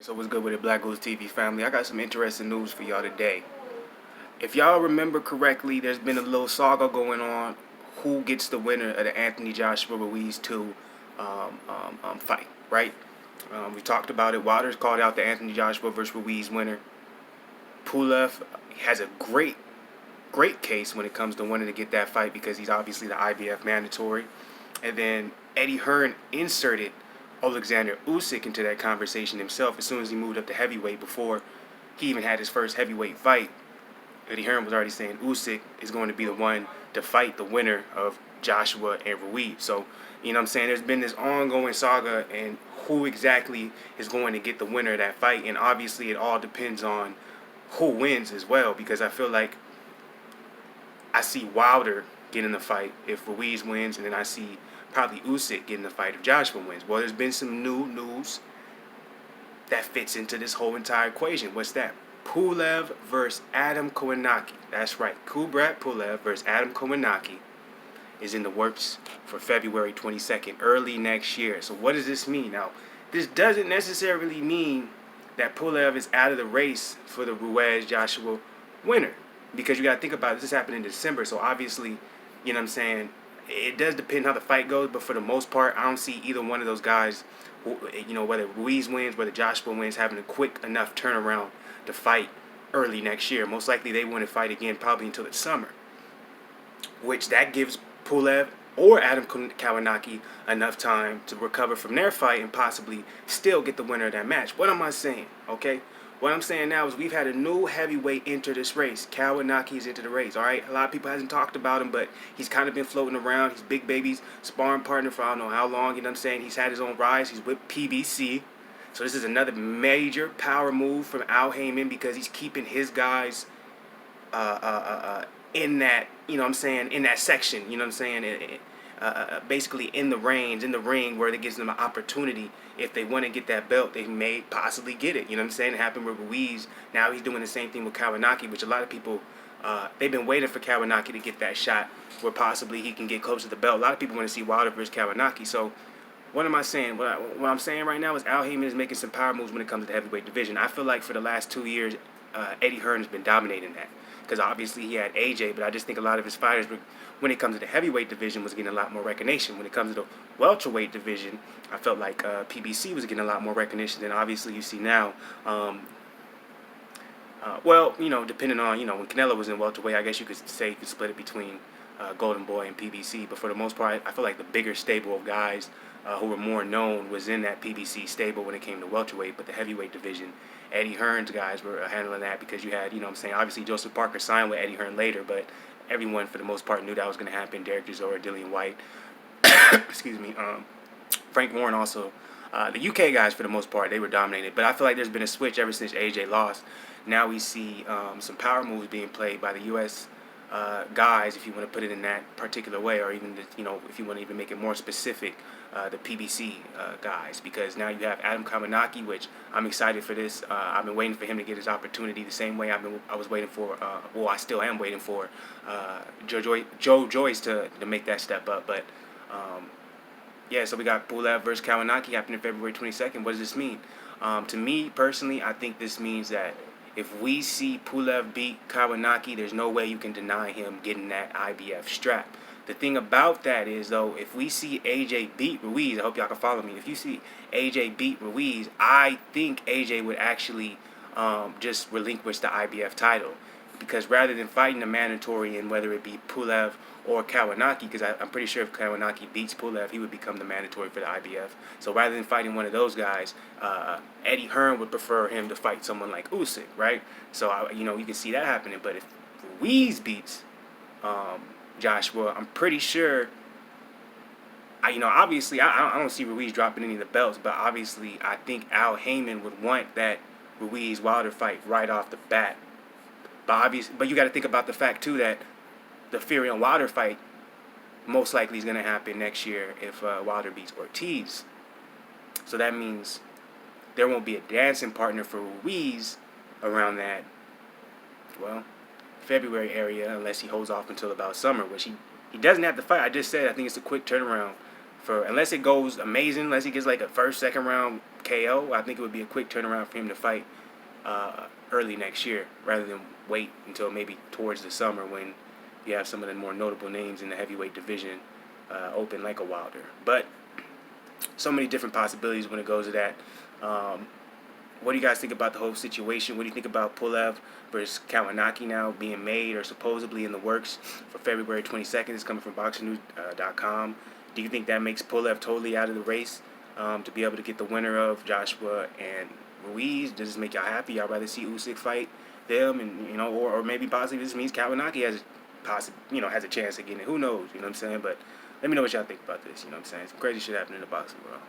So what's good with it, Black Goose TV family? I got some interesting news for y'all today. If y'all remember correctly, there's been a little saga going on. Who gets the winner of the Anthony Joshua Ruiz 2 fight, right? We talked about it. Waters called out the Anthony Joshua versus Ruiz winner. Pulev has a great case when it comes to wanting to get that fight because he's obviously the IBF mandatory. And then Eddie Hearn inserted Alexander Usyk into that conversation himself as soon as he moved up to heavyweight. Before he even had his first heavyweight fight, Eddie Hearn was already saying Usyk is going to be the one to fight the winner of Joshua and Ruiz. So, you know what I'm saying, there's been this ongoing saga and who exactly is going to get the winner of that fight. And obviously it all depends on who wins as well, because I feel like I see Wilder getting the fight if Ruiz wins, and then I see probably Usyk getting the fight if Joshua wins. Well, there's been some new news that fits into this whole entire equation. What's that? Pulev versus Adam Kownacki. That's right. Kubrat Pulev versus Adam Kownacki is in the works for February 22nd, early next year. So what does this mean? Now, this doesn't necessarily mean that Pulev is out of the race for the Ruiz-Joshua winner, because you got to think about it. This happened in December, so obviously, you know what I'm saying, it does depend how the fight goes, but for the most part, I don't see either one of those guys, you know, whether Ruiz wins, whether Joshua wins, having a quick enough turnaround to fight early next year. Most likely they wouldn't fight again probably until the summer, which that gives Pulev or Adam Kownacki enough time to recover from their fight and possibly still get the winner of that match. What am I saying? Okay? What I'm saying now is we've had a new heavyweight enter this race. Kownacki's into the race, all right? A lot of people hasn't talked about him, but he's kind of been floating around. He's Big Baby's sparring partner for I don't know how long, you know what I'm saying? He's had his own rise. He's with PBC. So this is another major power move from Al Heyman, because he's keeping his guys in that, you know what I'm saying, in that section, you know what I'm saying, basically in the range, in the ring, where it gives them an opportunity. If they want to get that belt, they may possibly get it. You know what I'm saying? It happened with Ruiz. Now he's doing the same thing with Kownacki, which a lot of people, they've been waiting for Kownacki to get that shot where possibly he can get close to the belt. A lot of people want to see Wilder versus Kownacki. So what am I saying? What I'm saying right now is Al Heyman is making some power moves when it comes to the heavyweight division. I feel like for the last 2 years, Eddie Hearn has been dominating that, because obviously he had AJ, but I just think a lot of his fighters, when it comes to the heavyweight division, was getting a lot more recognition. When it comes to the welterweight division, I felt like PBC was getting a lot more recognition than obviously you see now. Well, you know, depending on, you know, when Canelo was in welterweight, I guess you could say you could split it between Golden Boy and PBC, but for the most part, I feel like the bigger stable of guys who were more known was in that PBC stable when it came to welterweight. But the heavyweight division, Eddie Hearn's guys were handling that, because you had, you know what I'm saying, obviously Joseph Parker signed with Eddie Hearn later, but everyone for the most part knew that was going to happen. Derek Chisora, Dillian White, excuse me, Frank Warren also. The UK guys, for the most part, they were dominated. But I feel like there's been a switch ever since AJ lost. Now we see some power moves being played by the US guys, if you want to put it in that particular way, or even, you know, if you want to even make it more specific, the PBC guys, because now you have Adam Kownacki, which I'm excited for this. I've been waiting for him to get his opportunity the same way I was waiting for, well, I still am waiting for Joe Joyce to make that step up. But yeah, so we got Pulev versus Kownacki happening February 22nd. What does this mean? To me personally, I think this means that if we see Pulev beat Kownacki, there's no way you can deny him getting that IBF strap. The thing about that is, though, if we see AJ beat Ruiz, I hope y'all can follow me. If you see AJ beat Ruiz, I think AJ would actually just relinquish the IBF title. Because rather than fighting the mandatory, and whether it be Pulev or Kownacki, because I'm pretty sure if Kownacki beats Pulev, he would become the mandatory for the IBF. So rather than fighting one of those guys, Eddie Hearn would prefer him to fight someone like Usyk, right? So, you know, you can see that happening. But if Ruiz beats Joshua, I'm pretty sure, you know, obviously, I don't see Ruiz dropping any of the belts, but obviously, I think Al Heyman would want that Ruiz-Wilder fight right off the bat. But you got to think about the fact, too, that the Fury and Wilder fight most likely is going to happen next year if Wilder beats Ortiz. So that means there won't be a dancing partner for Ruiz around that, well, February area, unless he holds off until about summer, which he doesn't have to fight. I just said I think it's a quick turnaround for unless it goes amazing, unless he gets like a first, second round KO, I think it would be a quick turnaround for him to fight early next year rather than wait until maybe towards the summer when you have some of the more notable names in the heavyweight division open like a Wilder. But so many different possibilities when it goes to that. What do you guys think about the whole situation? What do you think about Pulev versus Kownacki now being made or supposedly in the works for February 22nd? It's coming from BoxingNews.com. Do you think that makes Pulev totally out of the race to be able to get the winner of Joshua and Ruiz? Does this make y'all happy? Y'all rather see Usyk fight them, and or maybe possibly this means Kownacki has a chance of getting it. Who knows? You know what I'm saying? But let me know what y'all think about this. You know what I'm saying? Some crazy shit happening in the boxing world.